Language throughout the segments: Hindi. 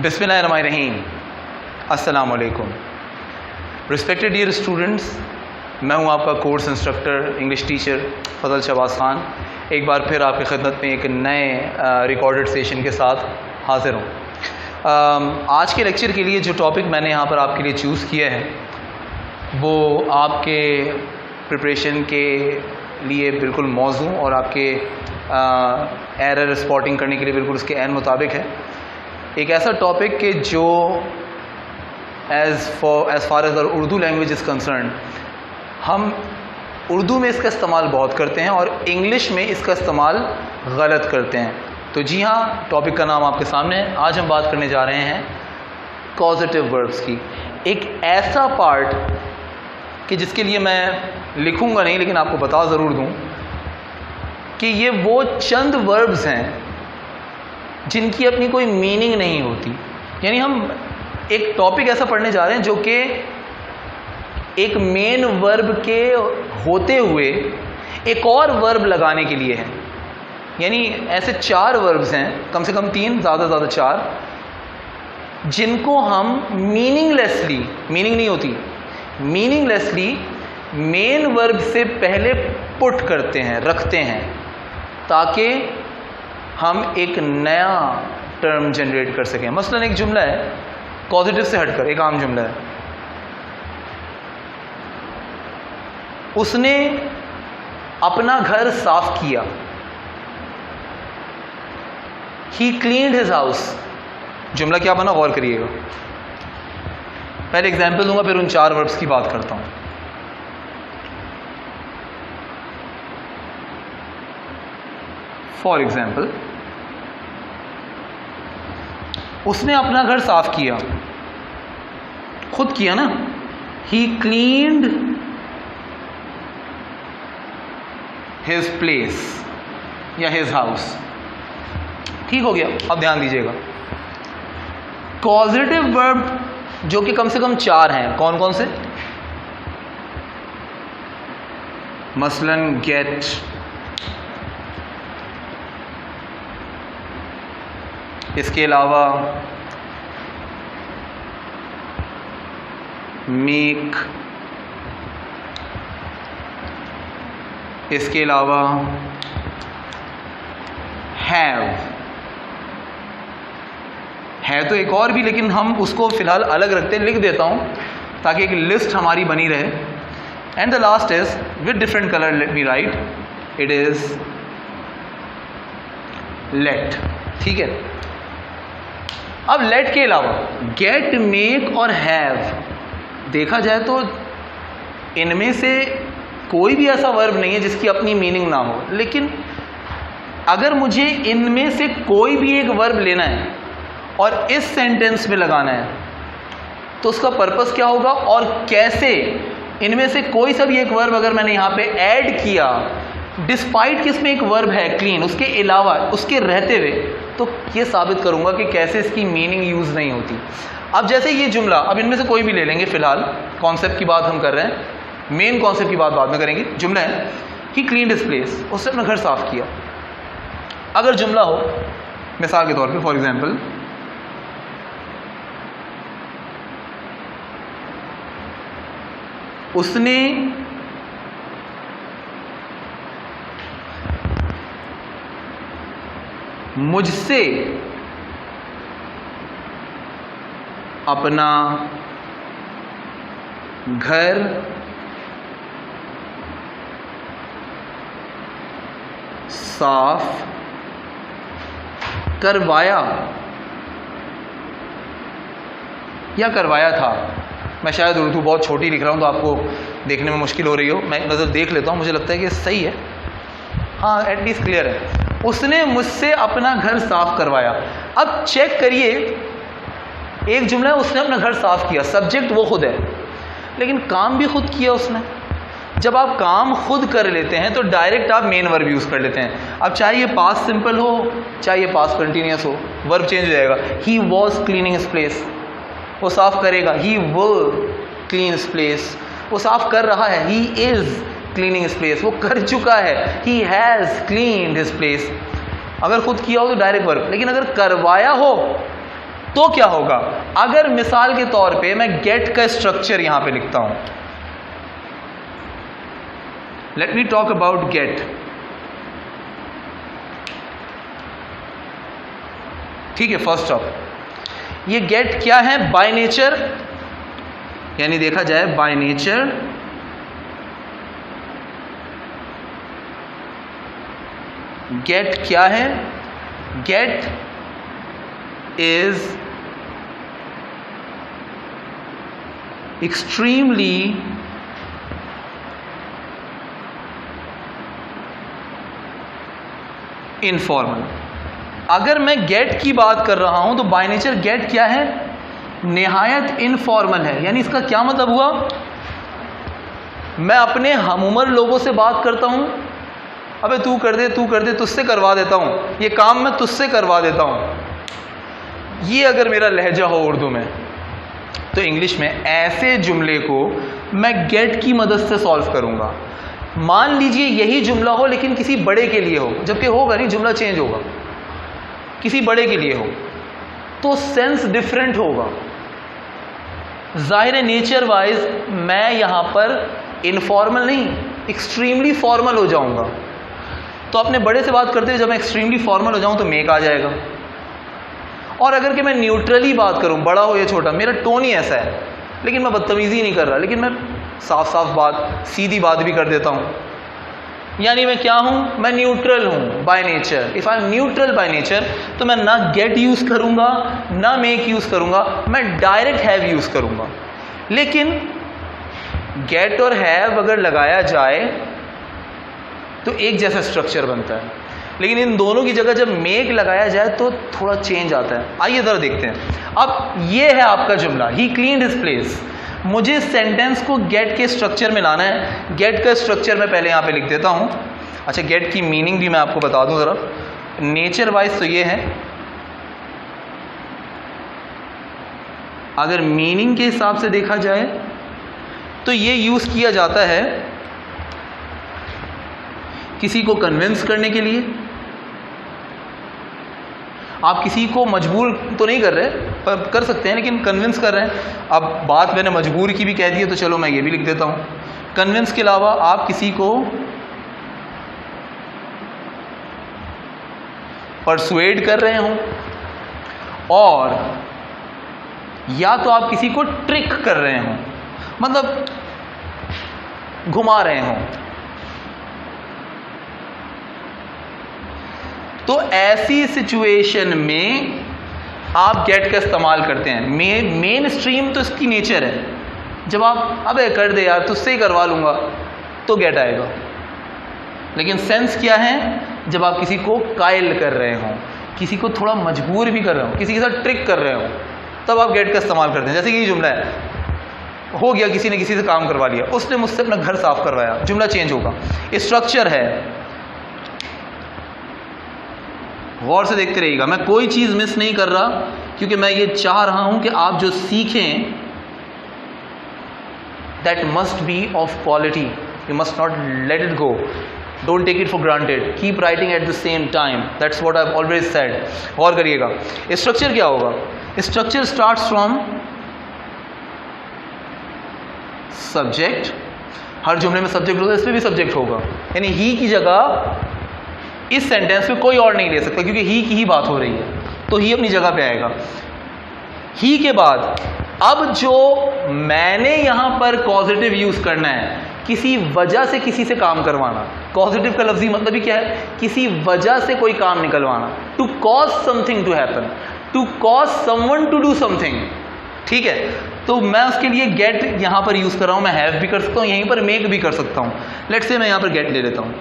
बिस्मिल्लाहिर्रहमानिर्रहीम। अस्सलामु अलैकुम। रिस्पेक्टेड डियर स्टूडेंट्स, मैं हूं आपका कोर्स इंस्ट्रक्टर इंग्लिश टीचर फजल शहबाज खान। एक बार फिर आपकी खिदमत में एक नए रिकॉर्डेड सेशन के साथ हाजिर हूं। आज के लेक्चर के लिए जो टॉपिक मैंने यहाँ पर आपके लिए चूज़ किया है वो आपके प्रिपरेशन के लिए बिल्कुल मौजू और आपके एरर स्पॉटिंग करने के लिए बिल्कुल उसके ऐन मुताबिक है। एक ऐसा टॉपिक कि जो as far as Urdu language is concern, हम उर्दू में इसका इस्तेमाल बहुत करते हैं और इंग्लिश में इसका इस्तेमाल गलत करते हैं। तो जी हाँ, टॉपिक का नाम आपके सामने है। आज हम बात करने जा रहे हैं कॉजेटिव वर्ब्स की, एक ऐसा पार्ट कि जिसके लिए मैं लिखूंगा नहीं लेकिन आपको बता ज़रूर दूं कि ये वो चंद वर्ब्स हैं जिनकी अपनी कोई मीनिंग नहीं होती। यानी हम एक टॉपिक ऐसा पढ़ने जा रहे हैं जो कि एक मेन वर्ब के होते हुए एक और वर्ब लगाने के लिए है। यानी ऐसे 4 वर्ब्स हैं, कम से कम 3, ज़्यादा से ज़्यादा 4, जिनको हम मीनिंगलेसली, मीनिंग नहीं होती, मीनिंगलेसली मेन वर्ब से पहले पुट करते हैं, रखते हैं, ताकि हम एक नया टर्म जनरेट कर सकें। मसलन एक जुमला है, पॉजिटिव से हटकर एक आम जुमला है, उसने अपना घर साफ किया, ही क्लीन्ड हिज हाउस। जुमला क्या बना, गौर करिएगा। पहले एग्जाम्पल दूंगा, फिर उन 4 वर्ब्स की बात करता हूं। फॉर एग्जाम्पल, उसने अपना घर साफ किया, खुद किया ना, ही क्लीन्ड हिज प्लेस या हिज हाउस। ठीक हो गया। अब ध्यान दीजिएगा, कॉजेटिव वर्ब जो कि कम से कम 4 हैं, कौन कौन से? मसलन गेट, इसके अलावा मेक, इसके अलावा हैव। है तो एक और भी, लेकिन हम उसको फिलहाल अलग रखते हैं, लिख देता हूं ताकि एक लिस्ट हमारी बनी रहे। And the last is with different colour, let me write, it is let. ठीक है। अब लेट के अलावा गेट, मेक और हैव, देखा जाए तो इनमें से कोई भी ऐसा वर्ब नहीं है जिसकी अपनी मीनिंग ना हो। लेकिन अगर मुझे इनमें से कोई भी एक वर्ब लेना है और इस सेंटेंस में लगाना है तो उसका पर्पस क्या होगा और कैसे? इनमें से कोई सा भी एक वर्ब अगर मैंने यहाँ पे ऐड किया, डिस्पाइट कि इसमें एक वर्ब है क्लीन, उसके अलावा, उसके रहते हुए, तो ये साबित करूंगा कि कैसे इसकी मीनिंग यूज़ नहीं होती। अब जैसे ये जुमला, अब इनमें से कोई भी ले लेंगे, फिलहाल कॉन्सेप्ट की बात हम कर रहे हैं, मेन कॉन्सेप्ट की बात बाद में करेंगे। जुमला है ही क्लीन्ड हिज प्लेस, उसने अपना घर साफ किया। अगर जुमला हो, मिसाल के तौर पे, फॉर एग्जाम्पल, उसने मुझसे अपना घर साफ करवाया या करवाया था। मैं शायद उर्दू बहुत छोटी लिख रहा हूं तो आपको देखने में मुश्किल हो रही हो, मैं नज़र देख लेता हूं, मुझे लगता है कि सही है। हाँ, एटलीस्ट क्लियर है। उसने मुझसे अपना घर साफ करवाया। अब चेक करिए, एक जुमला है, उसने अपना घर साफ किया, सब्जेक्ट वो खुद है, लेकिन काम भी खुद किया उसने। जब आप काम खुद कर लेते हैं तो डायरेक्ट आप मेन वर्ब यूज़ कर लेते हैं। अब चाहे ये पास्ट सिंपल हो, चाहे ये पास्ट कंटिन्यूअस हो, वर्ब चेंज हो जाएगा। He was cleaning his place, वो साफ करेगा। He will clean his place, वो साफ कर रहा है। He is cleaning his place, वो कर चुका है। He has cleaned his place. अगर खुद किया हो तो डायरेक्ट वर्ब, लेकिन अगर करवाया हो तो क्या होगा, अगर मिसाल के तौर पे मैं गेट का स्ट्रक्चर यहां पे लिखता हूं, let me talk about get. ठीक है, फर्स्ट ऑफ ये गेट क्या है, बाय नेचर, यानी देखा जाए बाय नेचर गेट क्या है, गेट इज एक्सट्रीमली इनफॉर्मल। अगर मैं गेट की बात कर रहा हूं तो बाय नेचर गेट क्या है, निहायत इनफॉर्मल है। यानी इसका क्या मतलब हुआ, मैं अपने हमउम्र लोगों से बात करता हूं, अबे तू कर दे तू कर दे, तुझसे करवा देता हूं, ये काम मैं तुझसे करवा देता हूं। ये अगर मेरा लहजा हो उर्दू में, तो इंग्लिश में ऐसे जुमले को मैं गेट की मदद से सॉल्व करूंगा। मान लीजिए यही जुमला हो लेकिन किसी बड़े के लिए हो, जबकि होगा नहीं, जुमला चेंज होगा, किसी बड़े के लिए हो तो सेंस डिफरेंट होगा। जाहिर है नेचर वाइज मैं यहां पर इनफॉर्मल नहीं, एक्सट्रीमली फॉर्मल हो जाऊंगा। तो अपने बड़े से बात करते हुए जब मैं एक्सट्रीमली फॉर्मल हो जाऊं तो मेक आ जाएगा। और अगर कि मैं न्यूट्रली बात करूं, बड़ा हो या छोटा, मेरा टोन ही ऐसा है, लेकिन मैं बदतमीजी नहीं कर रहा, लेकिन मैं साफ साफ बात, सीधी बात भी कर देता हूं। यानी मैं क्या हूं, मैं न्यूट्रल हूं by nature. If I am neutral by nature तो मैं ना गेट यूज करूंगा ना मेक यूज करूंगा, मैं डायरेक्ट हैव यूज करूंगा। लेकिन गेट और हैव अगर लगाया जाए तो एक जैसा स्ट्रक्चर बनता है, लेकिन इन दोनों की जगह जब मेक लगाया जाए तो थोड़ा चेंज आता है। आइए जरा देखते हैं। अब ये है आपका जुमला, ही क्लीन्ड हिज प्लेस। मुझे सेंटेंस को गेट के स्ट्रक्चर में लाना है। गेट का स्ट्रक्चर मैं पहले यहाँ पे लिख देता हूँ। अच्छा, गेट की मीनिंग भी मैं आपको बता दूँ ज़रा। नेचर वाइज तो ये है, अगर मीनिंग के हिसाब से देखा जाए तो ये यूज़ किया जाता है किसी को कन्विंस करने के लिए। आप किसी को मजबूर तो नहीं कर रहे, पर कर सकते हैं, लेकिन कन्विंस कर रहे हैं। अब बात मैंने मजबूर की भी कह दी है तो चलो मैं ये भी लिख देता हूँ। कन्विंस के अलावा आप किसी को परसुएड कर रहे हो, और या तो आप किसी को ट्रिक कर रहे हो, मतलब घुमा रहे हो। तो ऐसी सिचुएशन में आप गेट का इस्तेमाल करते हैं। मेन स्ट्रीम तो इसकी नेचर है, जब आप अबे कर दे यार, तुझसे ही करवा लूंगा, तो गेट आएगा। लेकिन सेंस क्या है, जब आप किसी को कायल कर रहे हो, किसी को थोड़ा मजबूर भी कर रहे हो, किसी के साथ ट्रिक कर रहे हो, तब आप गेट का इस्तेमाल करते हैं। जैसे कि ये जुमला है, हो गया किसी ने किसी से काम करवा लिया, उसने मुझसे अपना घर साफ करवाया, जुमला चेंज होगा। स्ट्रक्चर है, गौर से देखते रहिएगा, मैं कोई चीज़ मिस नहीं कर रहा, क्योंकि मैं ये चाह रहा हूं कि आप जो सीखें that must be of quality. You must not let it go, don't take it for granted, keep writing at the same time, that's what I have always said. गौर करिएगा, स्ट्रक्चर क्या होगा, स्ट्रक्चर स्टार्ट्स फ्रॉम सब्जेक्ट। हर जुमले में सब्जेक्ट होता है, इस पर भी सब्जेक्ट होगा, यानी ही की जगह इस सेंटेंस में कोई और नहीं ले सकता, क्योंकि ही की ही बात हो रही है, तो ही अपनी जगह पे आएगा। ही के बाद अब जो मैंने यहां पर कॉजेटिव यूज करना है, किसी वजह से किसी से काम करवाना। कॉजेटिव का लफ्जी मतलब ही क्या है, किसी वजह से कोई काम निकलवाना। To cause something to happen, to cause someone to do something. ठीक है, तो मैं उसके लिए गेट यहां पर यूज कर रहा हूं। मैं हैव भी कर सकता हूं, यहीं पर मेक भी कर सकता हूं। लेट्स से मैं यहां पर गेट ले लेता हूं।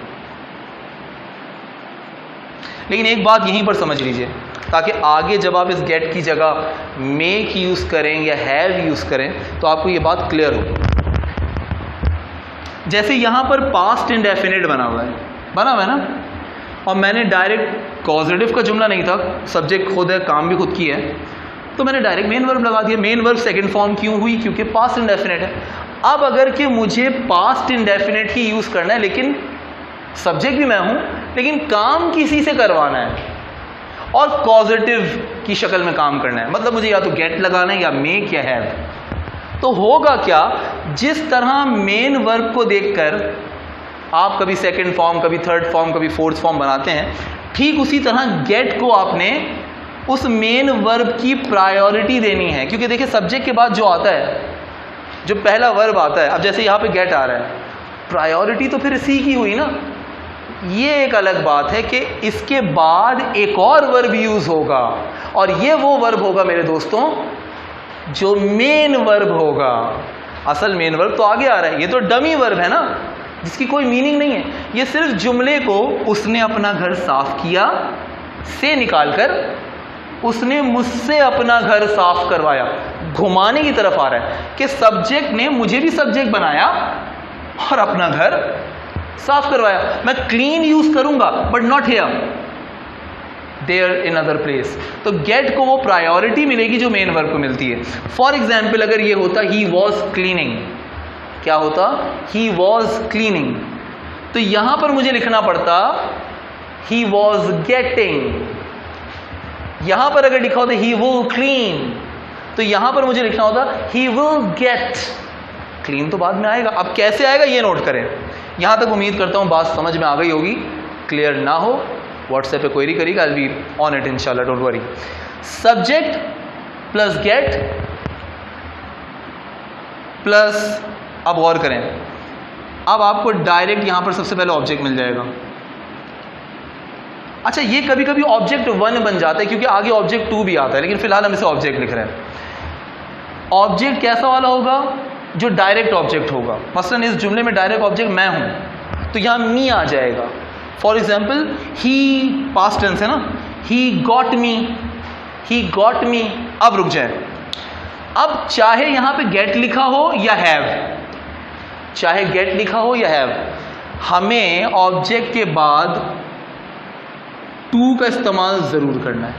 लेकिन एक बात यहीं पर समझ लीजिए, ताकि आगे जब आप इस गेट की जगह मेक यूज़ करें या हैव यूज़ करें तो आपको ये बात क्लियर हो। जैसे यहाँ पर पास्ट इंडेफिनिट बना हुआ है ना, और मैंने डायरेक्ट कॉजेटिव का जुमला नहीं था, सब्जेक्ट खुद है, काम भी खुद की है, तो मैंने डायरेक्ट मेन वर्ब लगा दिया। मेन वर्ब सेकंड फॉर्म क्यों हुई, क्योंकि पास्ट इंडेफिनिट है। अब अगर कि मुझे पास्ट इंडेफिनिट ही यूज़ करना है, लेकिन सब्जेक्ट भी मैं हूं, लेकिन काम किसी से करवाना है, और कॉजेटिव की शक्ल में काम करना है, मतलब मुझे या तो गेट लगाना है या मेक या हैव। तो होगा क्या, जिस तरह मेन वर्ब को देखकर आप कभी सेकंड फॉर्म, कभी थर्ड फॉर्म, कभी फोर्थ फॉर्म बनाते हैं, ठीक उसी तरह गेट को आपने उस मेन वर्ब की प्रायोरिटी देनी है। क्योंकि देखिए सब्जेक्ट के बाद जो आता है, जो पहला वर्ब आता है, अब जैसे यहाँ पे गेट आ रहा है, प्रायोरिटी तो फिर सी की हुई ना। ये एक अलग बात है कि इसके बाद एक और वर्ब यूज होगा, और ये वो वर्ब होगा मेरे दोस्तों जो मेन वर्ब होगा। असल मेन वर्ब तो आगे आ रहा है, ये तो डमी वर्ब है ना, जिसकी कोई मीनिंग नहीं है। ये सिर्फ जुमले को उसने अपना घर साफ किया से निकालकर उसने मुझसे अपना घर साफ करवाया, घुमाने की तरफ आ रहा है कि सब्जेक्ट ने मुझे भी सब्जेक्ट बनाया और अपना घर साफ करवाया। मैं क्लीन यूज करूंगा but not here, there in other place. तो गेट को वो प्रायोरिटी मिलेगी जो मेन वर्ब को मिलती है। फॉर एग्जाम्पल अगर ये होता ही वॉज क्लीनिंग, क्या होता, ही वॉज क्लीनिंग, तो यहां पर मुझे लिखना पड़ता ही वॉज गेटिंग। यहां पर अगर लिखा होता ही विल क्लीन, तो यहां पर मुझे लिखना होता ही विल गेट क्लीन। तो बाद में आएगा, अब कैसे आएगा ये नोट करें। यहां तक उम्मीद करता हूं बात समझ में आ गई होगी। क्लियर ना हो व्हाट्सएप पे क्वेरी करिएगा, I will be on it इंशाल्लाह, don't worry. Subject plus get plus, अब गौर करें, अब आपको डायरेक्ट यहां पर सबसे पहले ऑब्जेक्ट मिल जाएगा। अच्छा, ये कभी कभी ऑब्जेक्ट 1 बन जाता है क्योंकि आगे ऑब्जेक्ट 2 भी आता है, लेकिन फिलहाल हम इसे ऑब्जेक्ट लिख रहे हैं। ऑब्जेक्ट कैसा वाला होगा, जो डायरेक्ट ऑब्जेक्ट होगा। मसलन इस जुमले में डायरेक्ट ऑब्जेक्ट मैं हूं, तो यहां मी आ जाएगा। For example he, past tense है ना, ही गॉट मी, ही गॉट मी। अब रुक जाए, अब चाहे यहां पे गेट लिखा हो या हैव, चाहे गेट लिखा हो या हैव, हमें ऑब्जेक्ट के बाद टू का इस्तेमाल जरूर करना है।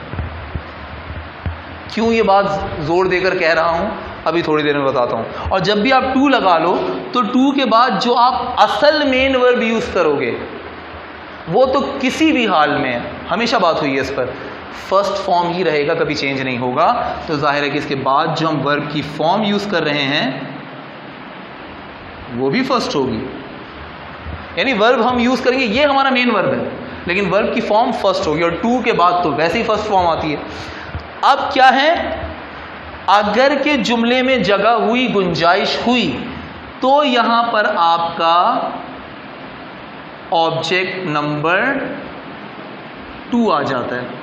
क्यों ये बात जोर देकर कह रहा हूं, अभी थोड़ी देर में बताता हूं। और जब भी आप टू लगा लो तो टू के बाद जो आप असल मेन वर्ब यूज करोगे वो तो किसी भी हाल में, हमेशा बात हुई है इस पर, फर्स्ट फॉर्म ही रहेगा, कभी चेंज नहीं होगा। तो जाहिर है कि इसके बाद जो हम वर्ब की फॉर्म यूज कर रहे हैं वो भी फर्स्ट होगी। यानी वर्ब हम यूज करेंगे, ये हमारा मेन वर्ब है, लेकिन वर्ब की फॉर्म फर्स्ट होगी, और टू के बाद तो वैसे ही फर्स्ट फॉर्म आती है। अब क्या है, अगर के जुमले में जगह हुई, गुंजाइश हुई, तो यहां पर आपका ऑब्जेक्ट नंबर 2 आ जाता है।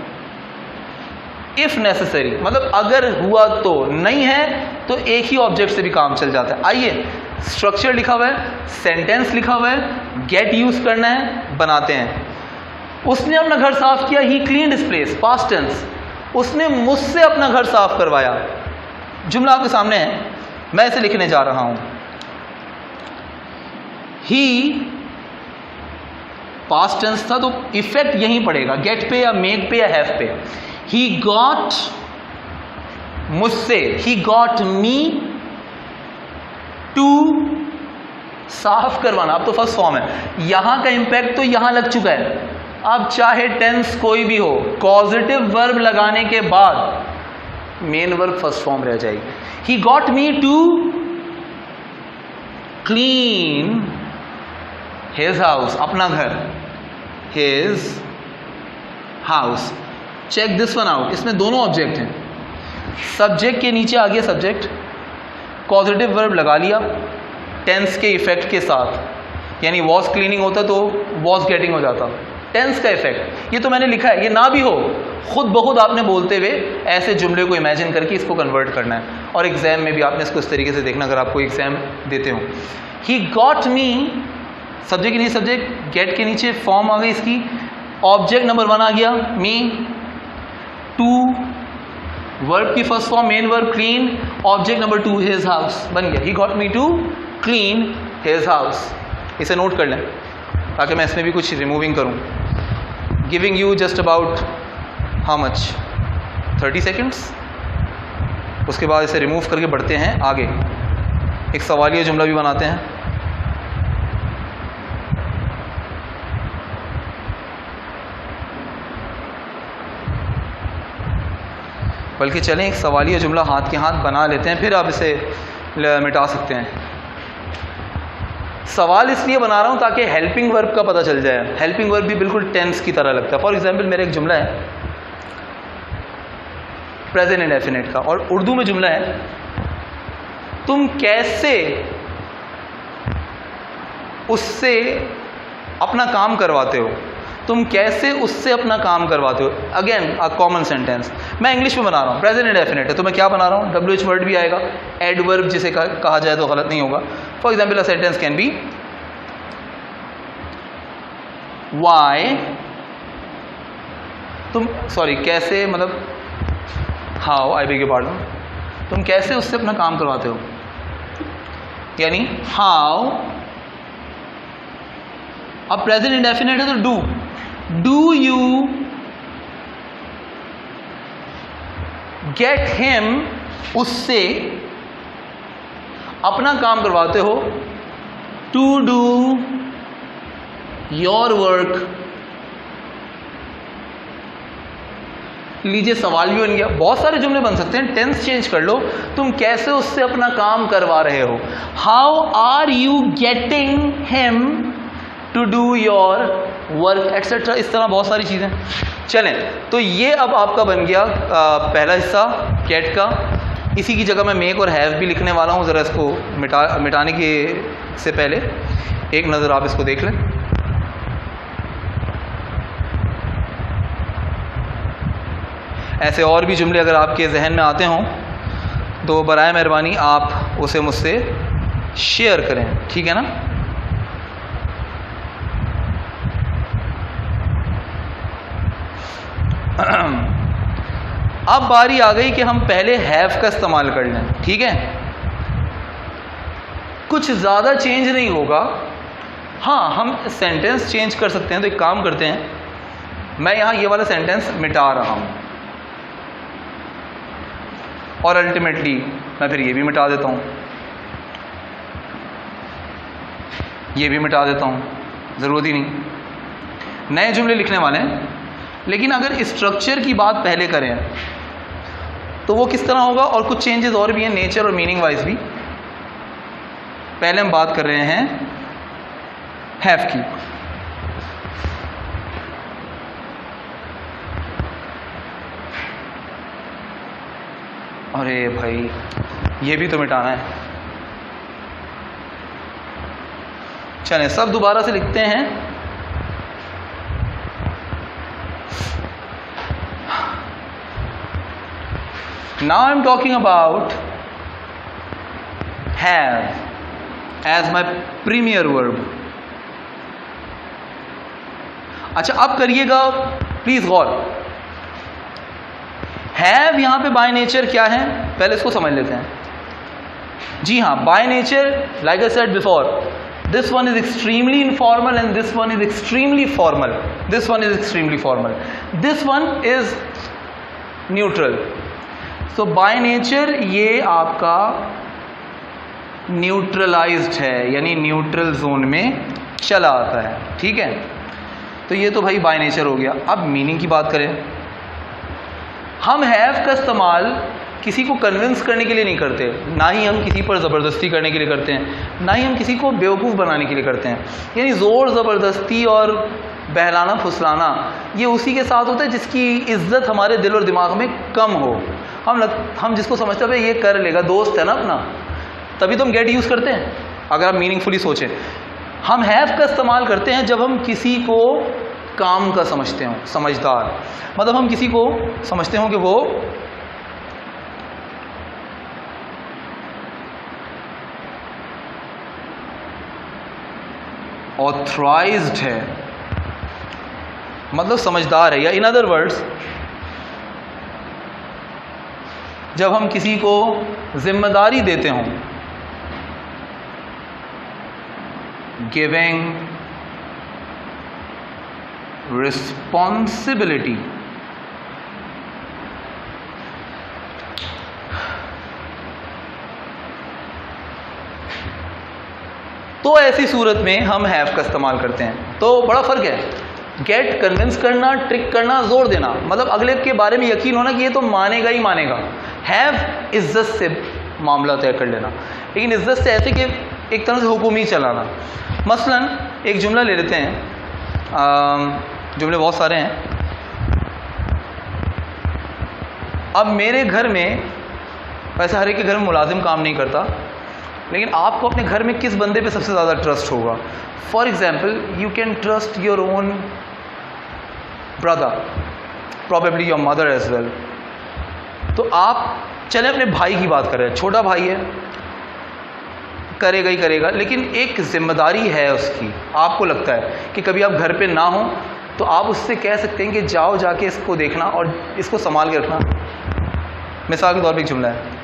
इफ नेसेसरी, मतलब अगर हुआ तो, नहीं है तो एक ही ऑब्जेक्ट से भी काम चल जाता है। आइए, स्ट्रक्चर लिखा हुआ है, सेंटेंस लिखा हुआ है, गेट यूज करना है, बनाते हैं। उसने अपना घर साफ किया, he cleaned his place, past tense. उसने मुझसे अपना घर साफ करवाया, जुमला आपके सामने है, मैं इसे लिखने जा रहा हूं। ही पास्ट टेंस था तो इफेक्ट यहीं पड़ेगा, गेट पे या मेक पे या हैव पे। ही गॉट मुझसे, ही गॉट मी टू साफ करवाना। अब तो फर्स्ट फॉर्म है, यहां का इंपैक्ट तो यहां लग चुका है। अब चाहे टेंस कोई भी हो, पॉजिटिव वर्ब लगाने के बाद मेन वर्ब फर्स्ट फॉर्म रह जाएगी। He got me to clean his house, अपना घर, his house. Check this one out, इसमें दोनों ऑब्जेक्ट हैं। सब्जेक्ट के नीचे आ गया सब्जेक्ट, पॉजिटिव वर्ब लगा लिया टेंस के इफेक्ट के साथ, यानी वॉज क्लीनिंग होता तो वॉज गेटिंग हो जाता, टेंस का इफेक्ट। ये तो मैंने लिखा है, ये ना भी हो, खुद ब खुद आपने बोलते हुए ऐसे जुमले को इमेजिन करके इसको कन्वर्ट करना है। और एग्जाम में भी आपने इसको इस तरीके से देखना, अगर आपको एग्जाम देते हो। ही गॉट मी, सब्जेक्ट के नीचे सब्जेक्ट, गेट के नीचे फॉर्म आ गई इसकी, ऑब्जेक्ट नंबर 1 आ गया मी, टू वर्ब की first form main verb clean, object number 2 his house बन गया। He got me to clean his house. इसे नोट कर लें ताकि मैं इसमें भी कुछ रिमूविंग करूं। Giving you just about how much 30 seconds. उसके बाद इसे रिमूव करके बढ़ते हैं आगे, एक सवालिया जुमला भी बनाते हैं। बल्कि चलें एक सवालिया जुमला हाथ के हाथ बना लेते हैं, फिर आप इसे मिटा सकते हैं। सवाल इसलिए बना रहा हूँ ताकि हेल्पिंग वर्ब का पता चल जाए। हेल्पिंग वर्ब भी बिल्कुल टेंस की तरह लगता है। फॉर एग्जाम्पल मेरा एक जुमला है प्रेजेंट इंडेफिनिट का, और उर्दू में जुमला है तुम कैसे उससे अपना काम करवाते हो, तुम कैसे उससे अपना काम करवाते हो। अगेन अ कॉमन सेंटेंस, मैं इंग्लिश में बना रहा हूँ, प्रेजेंट इंडेफिनिट है तो मैं क्या बना रहा हूँ, WH वर्ड भी आएगा, एडवर्ब जिसे कहा जाए तो गलत नहीं होगा। For example a sentence can be why तुम कैसे, मतलब how, I beg your pardon, तुम कैसे उससे अपना काम करवाते हो, यानी हाउ। अब प्रेजेंट इंडेफिनिट है तो डू यू गेट हिम, उससे अपना काम करवाते हो, टू डू योर वर्क। लीजिए सवाल भी बन गया। बहुत सारे जुमले बन सकते हैं, टेंस चेंज कर लो, तुम कैसे उससे अपना काम करवा रहे हो, how are you getting him to do your work etcetera. इस तरह बहुत सारी चीज़ें। चलें, तो ये अब आपका बन गया पहला हिस्सा गेट का। इसी की जगह मैं मेक और हैव भी लिखने वाला हूँ। ज़रा इसको मिटाने के से पहले एक नज़र आप इसको देख लें। ऐसे और भी जुमले अगर आपके जहन में आते हों तो बराए मेहरबानी आप उसे मुझसे शेयर करें, ठीक है ना। अब बारी आ गई कि हम पहले हैव का इस्तेमाल कर लें, ठीक है। कुछ ज़्यादा चेंज नहीं होगा। हाँ, हम सेंटेंस चेंज कर सकते हैं। तो एक काम करते हैं, मैं यहाँ ये वाला सेंटेंस मिटा रहा हूँ और अल्टीमेटली मैं फिर ये भी मिटा देता हूँ, ये भी मिटा देता हूँ, ज़रूरत ही नहीं। नए जुमले लिखने वाले हैं, लेकिन अगर स्ट्रक्चर की बात पहले करें तो वो किस तरह होगा। और कुछ चेंजेस और भी हैं नेचर और मीनिंग वाइज भी। पहले हम बात कर रहे हैं हैव की। अरे भाई, ये भी तो मिटाना है। चलें, सब दोबारा से लिखते हैं। Now I'm talking about have as my premier verb. अच्छा, अब करिएगा प्लीज गौर। हैव यहां पे बाय नेचर क्या है, पहले इसको समझ लेते हैं। जी हाँ, by nature like I said before, this one is extremely informal and this one is extremely formal. This one is extremely formal, this one is neutral. So by nature ये आपका न्यूट्रलाइज्ड है, यानी न्यूट्रल जोन में चला आता है, ठीक है। तो ये तो भाई बाय नेचर हो गया। अब मीनिंग की बात करें, हम हैव का इस्तेमाल किसी को कन्विंस करने के लिए नहीं करते, ना ही हम किसी पर ज़बरदस्ती करने के लिए करते हैं, ना ही हम किसी को बेवकूफ़ बनाने के लिए करते हैं। यानी ज़ोर ज़बरदस्ती और बहलाना फुसलाना ये उसी के साथ होता है जिसकी इज्जत हमारे दिल और दिमाग में कम हो। हम जिसको समझते हैं ये कर लेगा, दोस्त है ना अपना, तभी तो हम गेट यूज़ करते हैं। अगर आप मीनिंगफुली सोचें, हम हैव का इस्तेमाल करते हैं जब हम किसी को काम का समझते हो, समझदार, मतलब हम किसी को समझते हो कि वो ऑथराइज्ड है, मतलब समझदार है। या इन अदर वर्ड्स, जब हम किसी को जिम्मेदारी देते हों, गिविंग रिस्पॉन्सिबिलिटी, तो ऐसी सूरत में हम हैव का इस्तेमाल करते हैं। तो बड़ा फ़र्क है। गेट कन्विंस करना, ट्रिक करना, जोर देना, मतलब अगले के बारे में यकीन होना कि ये तो मानेगा ही मानेगा। हैव इज्जत से मामला तय कर लेना, लेकिन इज्जत से ऐसे कि एक तरह से हुक्म ही चलाना। मसलन एक जुमला ले लेते हैं, जुमले बहुत सारे हैं। अब मेरे घर में, वैसे हर एक के घर में मुलाजिम काम नहीं करता, लेकिन आपको अपने घर में किस बंदे पे सबसे ज़्यादा ट्रस्ट होगा? For example, you can trust your own brother, probably your mother as well. तो आप चले अपने भाई की बात कर रहे हैं, छोटा भाई है, करेगा ही करेगा, लेकिन एक जिम्मेदारी है उसकी। आपको लगता है कि कभी आप घर पे ना हो तो आप उससे कह सकते हैं कि जाओ जाके इसको देखना और इसको संभाल के रखना। मिसाल के तौर पे एक जुमला है,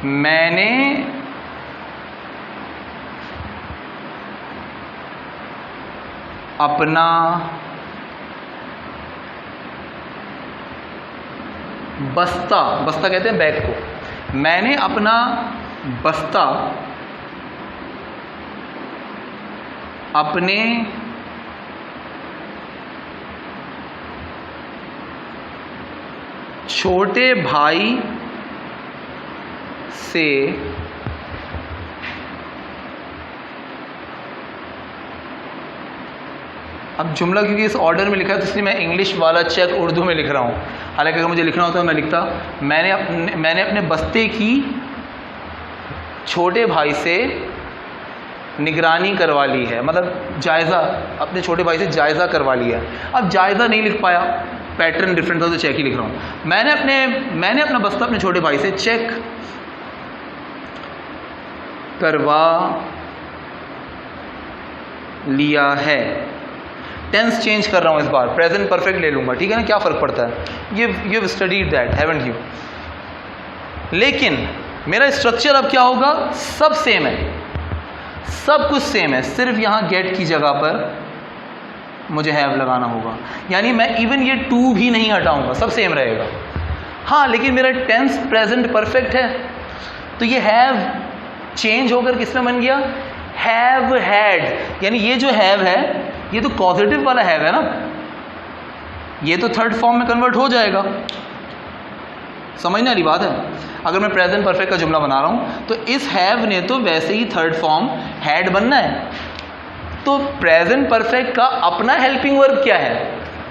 मैंने अपना बस्ता कहते हैं बैग को, मैंने अपना बस्ता अपने छोटे भाई से अब जुमला क्योंकि इस ऑर्डर में लिखा है तो इसलिए मैं इंग्लिश वाला चेक उर्दू में लिख रहा हूँ। हालांकि अगर मुझे लिखना होता तो मैं लिखता मैंने अपने बस्ते की छोटे भाई से निगरानी करवा ली है, मतलब जायज़ा, अपने छोटे भाई से जायज़ा करवा लिया है। अब जायज़ा नहीं लिख पाया, पैटर्न डिफरेंट था तो चेक ही लिख रहा हूँ। मैंने अपना बस्ता अपने छोटे भाई से चेक करवा लिया है। टेंस चेंज कर रहा हूँ इस बार, प्रेजेंट परफेक्ट ले लूँगा, ठीक है ना, क्या फ़र्क पड़ता है? You studied that, haven't you? लेकिन मेरा स्ट्रक्चर अब क्या होगा? सब सेम है, सब कुछ सेम है, सिर्फ यहाँ गेट की जगह पर मुझे हैव लगाना होगा। यानी मैं इवन ये टू भी नहीं हटाऊंगा, सब सेम रहेगा। हाँ, लेकिन मेरा टेंस प्रेजेंट परफेक्ट है, तो ये हैव चेंज होकर किस में बन गया? Have had. यानी ये जो हैव है ये तो पॉजिटिव वाला हैव है ना, ये तो थर्ड फॉर्म में कन्वर्ट हो जाएगा। समझने वाली बात है। अगर मैं प्रेजेंट परफेक्ट का जुमला बना रहा हूं तो इस हैव ने तो वैसे ही थर्ड फॉर्म हैड बनना है। तो प्रेजेंट परफेक्ट का अपना हेल्पिंग वर्ब क्या है?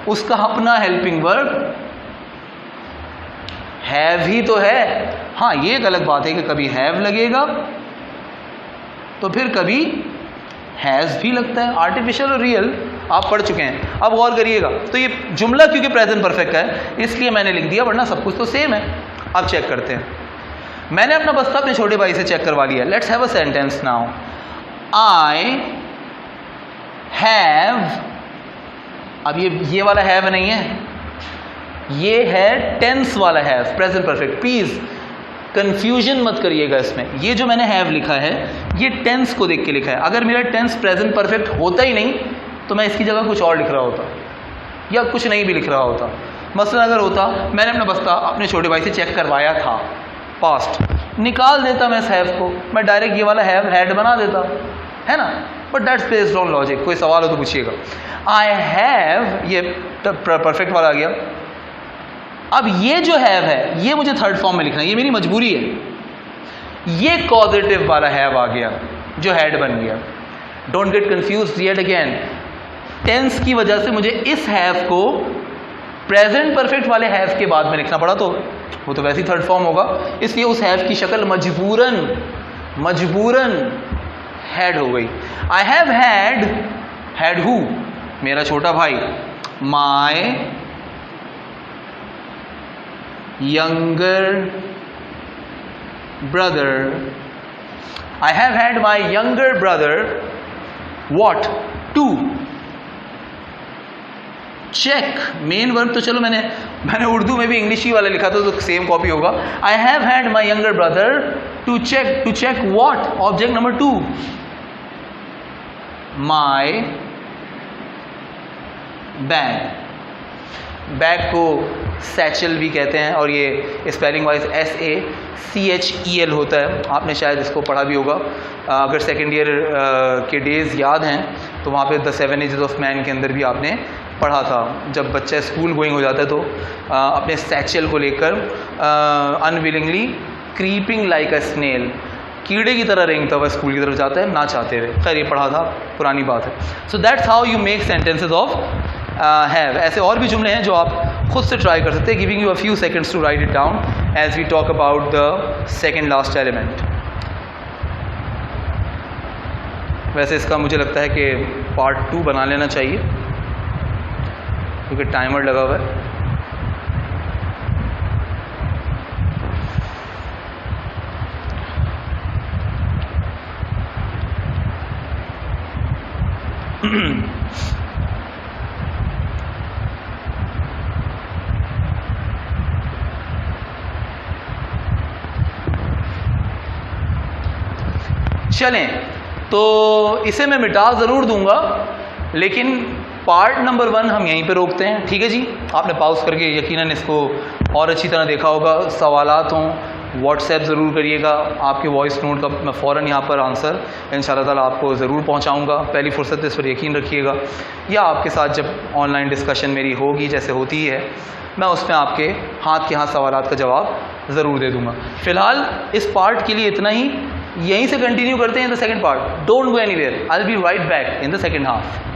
उसका अपना हेल्पिंग वर्ब हैव ही तो है। हाँ, ये एक अलग बात है कि कभी हैव लगेगा तो फिर कभी हैज़ भी लगता है। आर्टिफिशियल और रियल आप पढ़ चुके हैं। अब गौर करिएगा, तो ये जुमला क्योंकि प्रेजेंट परफेक्ट है इसलिए मैंने लिख दिया, वरना सब कुछ तो सेम है। अब चेक करते हैं। मैंने अपना बस्ता अपने छोटे भाई से चेक करवा लिया। Let's have a sentence now. I have, अब ये वाला हैव नहीं है, ये है टेंस वाला have, present perfect. Please confusion मत करिएगा इसमें। ये जो मैंने हैव लिखा है ये टेंस को देख के लिखा है। अगर मेरा टेंस प्रेजेंट परफेक्ट होता ही नहीं तो मैं इसकी जगह कुछ और लिख रहा होता या कुछ नहीं भी लिख रहा होता। मसलन अगर होता मैंने अपना बस्ता अपने छोटे भाई से चेक करवाया था, पास्ट, निकाल देता मैं इस हैव को, मैं डायरेक्ट ये वाला हैव हैड बना देता, है ना। But that's based on logic. कोई सवाल हो तो पूछिएगा। आई हैव, ये परफेक्ट वाला आ गया। अब ये जो हैव है ये मुझे थर्ड फॉर्म में लिखना है, ये मेरी मजबूरी है। ये कॉजेटिव वाला हैव आ गया जो हैड बन गया। Don't get confused yet again. Tense की वजह से मुझे इस हैव को प्रेजेंट परफेक्ट वाले हैव के बाद में लिखना पड़ा, तो वो तो वैसे ही थर्ड फॉर्म होगा, इसलिए उस हैव की शक्ल मजबूरन हैड हो गई। आई हैव हैड हु, मेरा छोटा भाई, my younger brother. I have had my younger brother what? To check. Main verb तो चलो मैंने उर्दू में भी इंग्लिश ही वाला लिखा था तो सेम कॉपी होगा। I have had my younger brother to check what? Object number 2, my bag. Bag को सैचल भी कहते हैं और ये स्पेलिंग वाइज SACHEL होता है। आपने शायद इसको पढ़ा भी होगा। अगर सेकेंड ईयर के डेज़ याद हैं तो वहाँ पे द 7 एजेस ऑफ मैन के अंदर भी आपने पढ़ा था। जब बच्चा स्कूल गोइंग हो जाता है तो अपने सैचल को लेकर unwillingly creeping like a snail, कीड़े की तरह रेंगता हुआ स्कूल की तरफ जाता है ना चाहते हुए। खैर ये पढ़ा था, पुरानी बात है। So that's how you make sentences of have. ऐसे और भी जुमले हैं जो आप खुद से ट्राई कर सकते हैं। Giving you a few seconds to write it down as we talk about the second last element. वैसे इसका मुझे लगता है कि पार्ट 2 बना लेना चाहिए क्योंकि टाइमर लगा हुआ है। चलें, तो इसे मैं मिटा ज़रूर दूंगा, लेकिन पार्ट नंबर 1 हम यहीं पे रोकते हैं। ठीक है जी, आपने पॉज करके यकीनन इसको और अच्छी तरह देखा होगा। सवालात हों व्हाट्सएप ज़रूर करिएगा, आपके वॉइस नोट का मैं फ़ौरन यहाँ पर आंसर इंशाल्लाह ताला आपको ज़रूर पहुँचाऊँगा। पहली फ़ुर्सत इस पर यकीन रखिएगा, या आपके साथ जब ऑनलाइन डिस्कशन मेरी होगी जैसे होती है, मैं उसमें आपके हाथ के हाथ सवालात का जवाब ज़रूर दे दूँगा। फ़िलहाल इस पार्ट के लिए इतना ही, यहीं से कंटिन्यू करते हैं in the second part. Don't go anywhere, I will B right back in the second half.